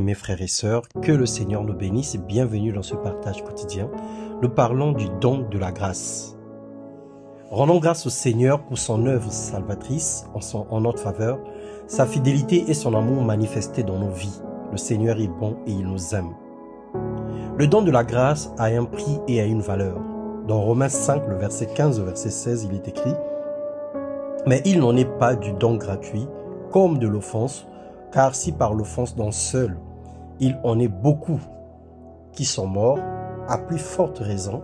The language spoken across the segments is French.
Mes frères et sœurs, que le Seigneur nous bénisse et bienvenue dans ce partage quotidien. Nous parlons du don de la grâce. Rendons grâce au Seigneur pour son œuvre salvatrice en notre faveur, sa fidélité et son amour manifestés dans nos vies. Le Seigneur est bon et il nous aime. Le don de la grâce a un prix et a une valeur. Dans Romains 5, le verset 15 au verset 16, il est écrit « Mais il n'en est pas du don gratuit, comme de l'offense, car si par l'offense d'un seul, il en est beaucoup qui sont morts, à plus forte raison,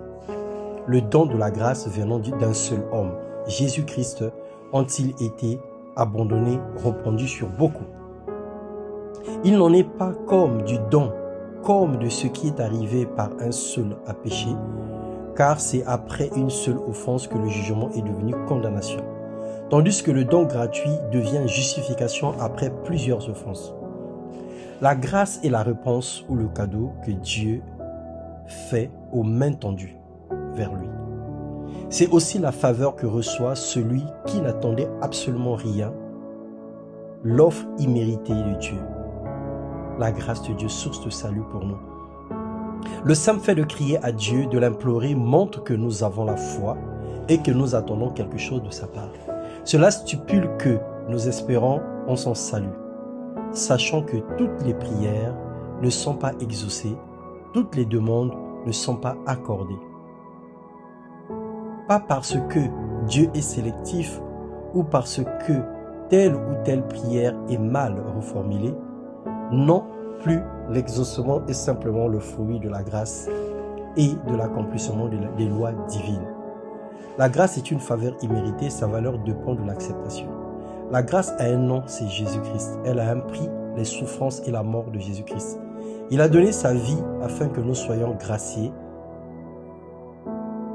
le don de la grâce venant d'un seul homme, Jésus-Christ, ont-ils été abandonnés, répandus sur beaucoup. Il n'en est pas comme du don, comme de ce qui est arrivé par un seul à pécher, car c'est après une seule offense que le jugement est devenu condamnation, tandis que le don gratuit devient justification après plusieurs offenses. La grâce est la réponse ou le cadeau que Dieu fait aux mains tendues vers lui. C'est aussi la faveur que reçoit celui qui n'attendait absolument rien, l'offre imméritée de Dieu. La grâce de Dieu, source de salut pour nous. Le simple fait de crier à Dieu, de l'implorer, montre que nous avons la foi et que nous attendons quelque chose de sa part. Cela stipule que nous espérons en son salut, sachant que toutes les prières ne sont pas exaucées, toutes les demandes ne sont pas accordées. Pas parce que Dieu est sélectif ou parce que telle ou telle prière est mal reformulée, non plus l'exaucement est simplement le fruit de la grâce et de l'accomplissement des lois divines. La grâce est une faveur imméritée, sa valeur dépend de l'acceptation. La grâce a un nom, c'est Jésus-Christ. Elle a un prix, les souffrances et la mort de Jésus-Christ. Il a donné sa vie afin que nous soyons graciés.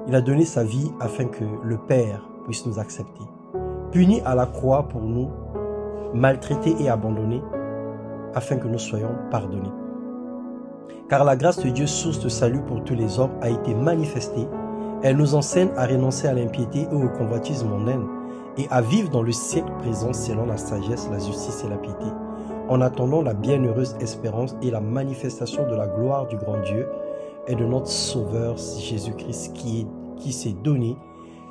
Il a donné sa vie afin que le Père puisse nous accepter. Puni à la croix pour nous, maltraités et abandonnés, afin que nous soyons pardonnés. Car la grâce de Dieu, source de salut pour tous les hommes, a été manifestée. Elle nous enseigne à renoncer à l'impiété et au convoitisme mondain et à vivre dans le siècle présent selon la sagesse, la justice et la piété, en attendant la bienheureuse espérance et la manifestation de la gloire du grand Dieu et de notre Sauveur Jésus-Christ qui s'est donné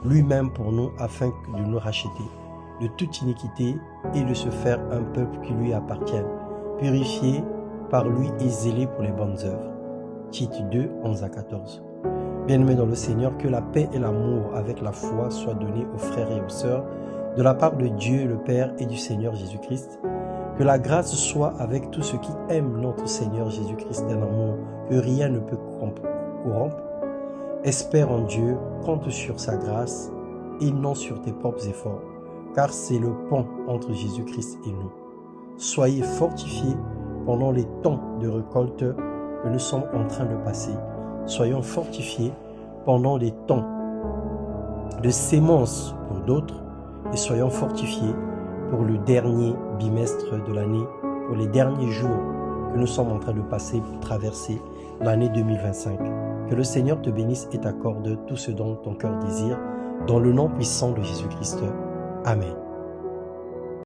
lui-même pour nous afin de nous racheter de toute iniquité et de se faire un peuple qui lui appartienne, purifié par lui et zélé pour les bonnes œuvres. Tite 2, 11 à 14. Bien-aimés dans le Seigneur, que la paix et l'amour avec la foi soient donnés aux frères et aux sœurs de la part de Dieu le Père et du Seigneur Jésus-Christ. Que la grâce soit avec tous ceux qui aiment notre Seigneur Jésus-Christ d'un amour que rien ne peut corrompre. Espère en Dieu, compte sur sa grâce et non sur tes propres efforts, car c'est le pont entre Jésus-Christ et nous. Soyez fortifiés pendant les temps de récolte que nous sommes en train de passer. Soyons fortifiés pendant les temps de sémence pour d'autres et soyons fortifiés pour le dernier bimestre de l'année, pour les derniers jours que nous sommes en train de passer pour traverser l'année 2025. Que le Seigneur te bénisse et t'accorde tout ce dont ton cœur désire, dans le nom puissant de Jésus-Christ. Amen.